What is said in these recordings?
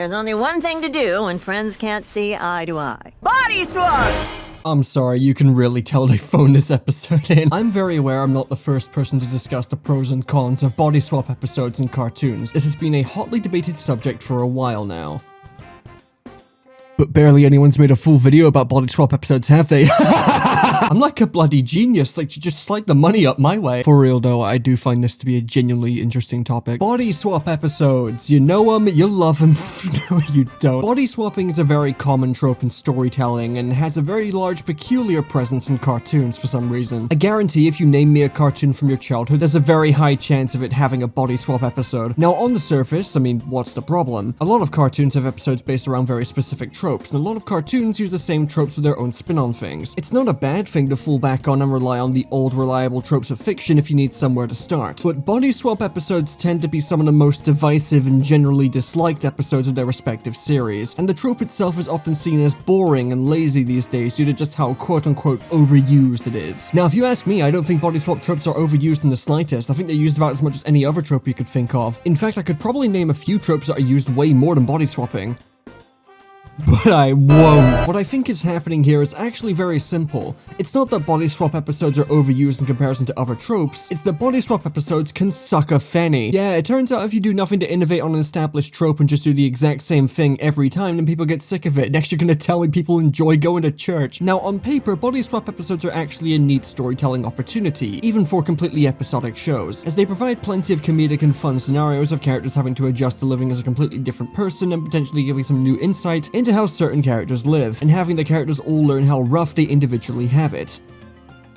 There's only one thing to do when friends can't see eye to eye. Body swap! I'm sorry, you can really tell they phoned this episode in. I'm very aware I'm not the first person to discuss the pros and cons of body swap episodes in cartoons. This has been a hotly debated subject for a while now. But barely anyone's made a full video about body swap episodes, have they? I'm like a bloody genius, like you just slide the money up my way. For real though, I do find this to be a genuinely interesting topic. Body swap episodes. You know them, you love them. No, you don't. Body swapping is a very common trope in storytelling and has a very large peculiar presence in cartoons for some reason. I guarantee if you name me a cartoon from your childhood, there's a very high chance of it having a body swap episode. Now on the surface, I mean, what's the problem? A lot of cartoons have episodes based around very specific tropes, and a lot of cartoons use the same tropes with their own spin on things. It's not a bad thing to fall back on and rely on the old reliable tropes of fiction if you need somewhere to start. But body swap episodes tend to be some of the most divisive and generally disliked episodes of their respective series, and the trope itself is often seen as boring and lazy these days due to just how quote-unquote overused it is. Now if you ask me, I don't think body swap tropes are overused in the slightest. I think they're used about as much as any other trope you could think of. In fact, I could probably name a few tropes that are used way more than body swapping. But I won't. What I think is happening here is actually very simple. It's not that body swap episodes are overused in comparison to other tropes, it's that body swap episodes can suck a fanny. Yeah, it turns out if you do nothing to innovate on an established trope and just do the exact same thing every time, then people get sick of it. Next you're gonna tell me people enjoy going to church. Now on paper, body swap episodes are actually a neat storytelling opportunity, even for completely episodic shows, as they provide plenty of comedic and fun scenarios of characters having to adjust to living as a completely different person and potentially giving some new insight into how certain characters live, and having the characters all learn how rough they individually have it.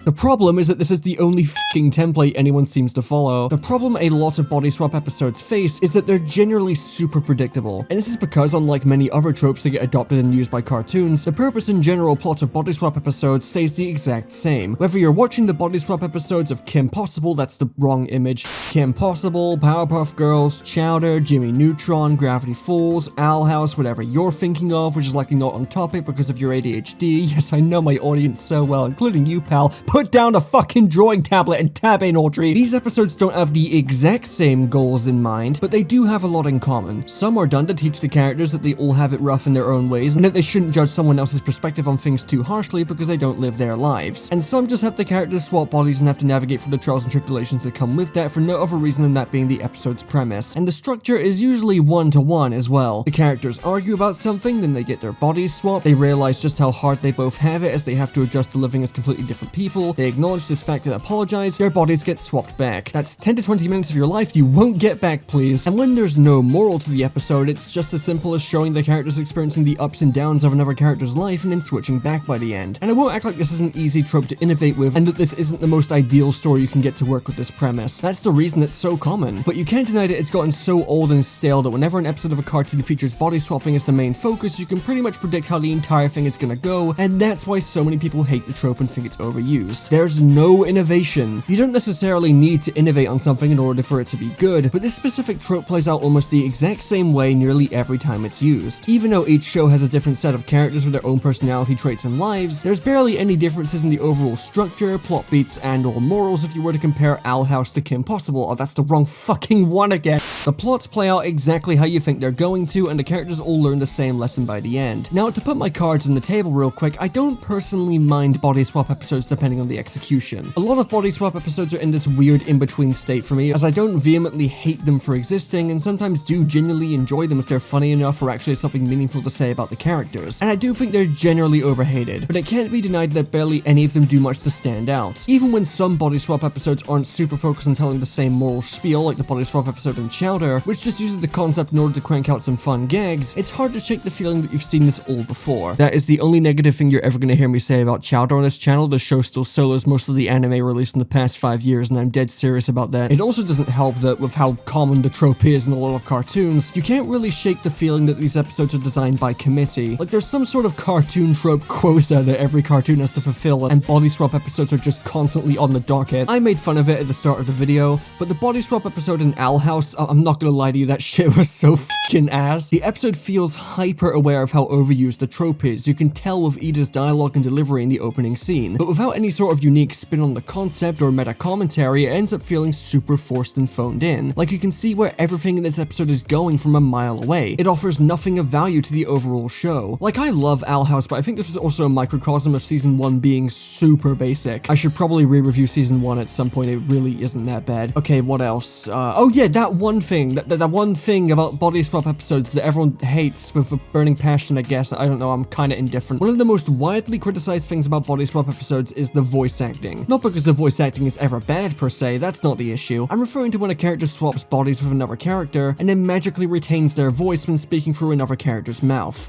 The problem is that this is the only f***ing template anyone seems to follow. The problem a lot of body swap episodes face is that they're generally super predictable, and this is because unlike many other tropes that get adopted and used by cartoons, the purpose and general plot of body swap episodes stays the exact same. Whether you're watching the body swap episodes of Kim Possible, that's the wrong image, Kim Possible, Powerpuff Girls, Chowder, Jimmy Neutron, Gravity Falls, Owl House, whatever you're thinking of, which is likely not on topic because of your ADHD. Yes, I know my audience so well, including you, pal. Put down a fucking drawing tablet and tab in, Audrey. These episodes don't have the exact same goals in mind, but they do have a lot in common. Some are done to teach the characters that they all have it rough in their own ways, and that they shouldn't judge someone else's perspective on things too harshly because they don't live their lives. And some just have the characters swap bodies and have to navigate through the trials and tribulations that come with that for no other reason than that being the episode's premise. And the structure is usually one-to-one as well. The characters argue about something, then they get their bodies swapped, they realize just how hard they both have it as they have to adjust to living as completely different people, they acknowledge this fact and apologize, their bodies get swapped back. That's 10 to 20 minutes of your life you won't get back, please. And when there's no moral to the episode, it's just as simple as showing the characters experiencing the ups and downs of another character's life and then switching back by the end. And I won't act like this is an easy trope to innovate with and that this isn't the most ideal story you can get to work with this premise. That's the reason it's so common. But you can't deny that it's gotten so old and stale that whenever an episode of a cartoon features body swapping as the main focus, you can pretty much predict how the entire thing is gonna go, and that's why so many people hate the trope and think it's overused. There's no innovation. You don't necessarily need to innovate on something in order for it to be good, but this specific trope plays out almost the exact same way nearly every time it's used. Even though each show has a different set of characters with their own personality traits and lives, there's barely any differences in the overall structure, plot beats, and or morals if you were to compare Owl House to Kim Possible. Oh, that's the wrong fucking one again. The plots play out exactly how you think they're going to, and the characters all learn the same lesson by the end. Now, to put my cards on the table real quick, I don't personally mind body swap episodes depending on the execution. A lot of body swap episodes are in this weird in-between state for me, as I don't vehemently hate them for existing, and sometimes do genuinely enjoy them if they're funny enough or actually have something meaningful to say about the characters. And I do think they're generally overhated, but it can't be denied that barely any of them do much to stand out. Even when some body swap episodes aren't super focused on telling the same moral spiel, like the body swap episode in Chowder, which just uses the concept in order to crank out some fun gags, it's hard to shake the feeling that you've seen this all before. That is the only negative thing you're ever gonna hear me say about Chowder on this channel. The show still solos most of the anime released in the past 5 years, and I'm dead serious about that. It also doesn't help that with how common the trope is in a lot of cartoons, you can't really shake the feeling that these episodes are designed by committee. Like there's some sort of cartoon trope quota that every cartoon has to fulfill, and body swap episodes are just constantly on the docket. I made fun of it at the start of the video, but the body swap episode in Owl House, I'm not gonna lie to you, that shit was so fucking ass. The episode feels hyper aware of how overused the trope is. You can tell with Ida's dialogue and delivery in the opening scene, but without any sort sort of unique spin on the concept or meta commentary, it ends up feeling super forced and phoned in. Like you can see where everything in this episode is going from a mile away. It offers nothing of value to the overall show. Like I love Owl House, but I think this was also a microcosm of season 1 being super basic. I should probably re-review season 1 at some point, it really isn't that bad. Okay, what else? Oh yeah, that one thing, that one thing about Bodyswap episodes that everyone hates with a burning passion, I guess. I don't know, I'm kinda indifferent. One of the most widely criticized things about Bodyswap episodes is the voice acting. Not because the voice acting is ever bad per se, that's not the issue. I'm referring to when a character swaps bodies with another character and then magically retains their voice when speaking through another character's mouth.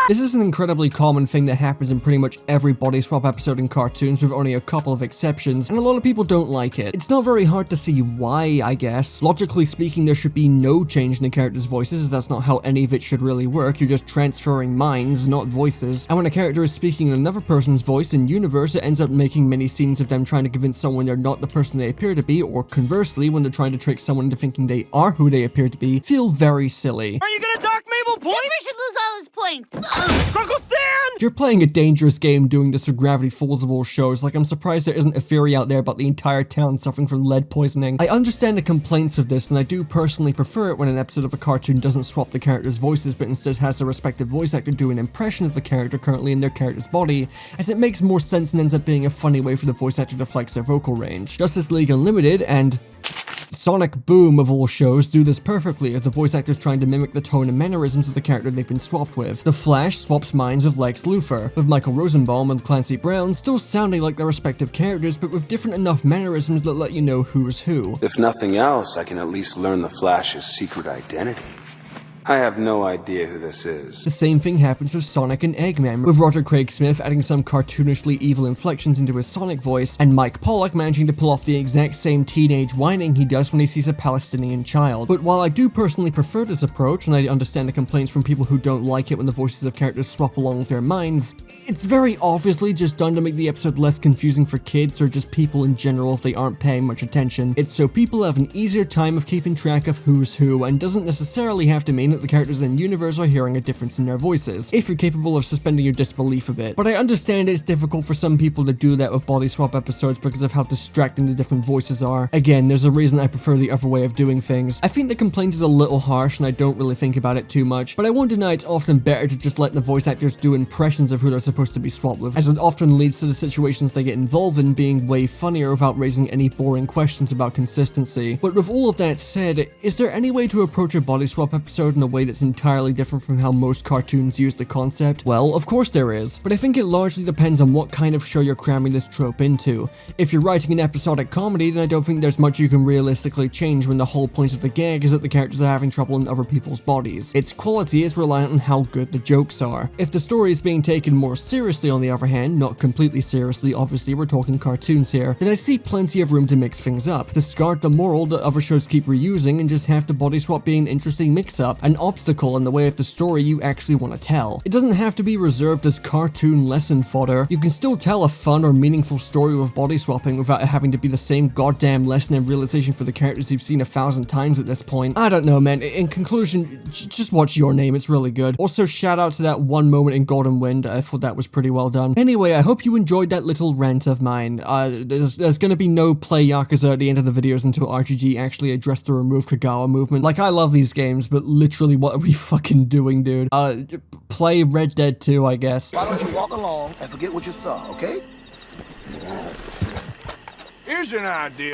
This is an incredibly common thing that happens in pretty much every Bodyswap episode in cartoons with only a couple of exceptions, and a lot of people don't like it. It's not very hard to see why, I guess. Logically speaking, there should be no change in the characters' voices, as that's not how any of it should really work. You're just transferring minds, not voices. And when a character is speaking in another person's voice in universe, it ends up making many scenes of them trying to convince someone they're not the person they appear to be, or conversely, when they're trying to trick someone into thinking they are who they appear to be, feel very silly. Are you gonna dock Mabel points? Jimmy should lose all his points. Uncle Stan! You're playing a dangerous game doing this with Gravity Falls of all shows. Like, I'm surprised there isn't a theory out there about the entire town suffering from lead poisoning. I understand the complaints of this, and I do personally prefer it when an episode of a cartoon doesn't swap the characters' voices, but instead has the respective voice actor do an impression of the character currently in their character's body, as it makes more sense and ends up being a funny way for the voice actor to flex their vocal range. Justice League Unlimited and Sonic Boom of all shows do this perfectly, with the voice actors trying to mimic the tone and mannerisms of the character they've been swapped with. The Flash swaps minds with Lex Luthor, with Michael Rosenbaum and Clancy Brown still sounding like their respective characters, but with different enough mannerisms that let you know who's who. If nothing else, I can at least learn the Flash's secret identity. I have no idea who this is. The same thing happens with Sonic and Eggman, with Roger Craig Smith adding some cartoonishly evil inflections into his Sonic voice, and Mike Pollock managing to pull off the exact same teenage whining he does when he sees a Palestinian child. But while I do personally prefer this approach, and I understand the complaints from people who don't like it when the voices of characters swap along with their minds, it's very obviously just done to make the episode less confusing for kids or just people in general if they aren't paying much attention. It's so people have an easier time of keeping track of who's who, and doesn't necessarily have to mean that the characters in universe are hearing a difference in their voices, if you're capable of suspending your disbelief a bit. But I understand it's difficult for some people to do that with Bodyswap episodes because of how distracting the different voices are. Again, there's a reason I prefer the other way of doing things. I think the complaint is a little harsh and I don't really think about it too much, but I won't deny it's often better to just let the voice actors do impressions of who they're supposed to be swapped with, as it often leads to the situations they get involved in being way funnier without raising any boring questions about consistency. But with all of that said, is there any way to approach a Bodyswap episode in a way that's entirely different from how most cartoons use the concept? Well, of course there is, but I think it largely depends on what kind of show you're cramming this trope into. If you're writing an episodic comedy, then I don't think there's much you can realistically change when the whole point of the gag is that the characters are having trouble in other people's bodies. Its quality is reliant on how good the jokes are. If the story is being taken more seriously on the other hand, not completely seriously, obviously we're talking cartoons here, then I see plenty of room to mix things up. Discard the moral that other shows keep reusing and just have the Bodyswap be an interesting mix-up, an obstacle in the way of the story you actually want to tell. It doesn't have to be reserved as cartoon lesson fodder. You can still tell a fun or meaningful story with body swapping without it having to be the same goddamn lesson and realization for the characters you've seen 1,000 times at this point. I don't know, man. In conclusion, just watch Your Name, it's really good. Also, shout out to that one moment in Golden Wind, I thought that was pretty well done. Anyway, I hope you enjoyed that little rant of mine. There's gonna be no play Yakuza at the end of the videos until RGG actually addressed the Remove Kagawa movement. Like, I love these games, but literally what are we fucking doing, dude? Play Red Dead 2, I guess. Why don't you walk along and forget what you saw, okay? Here's an idea.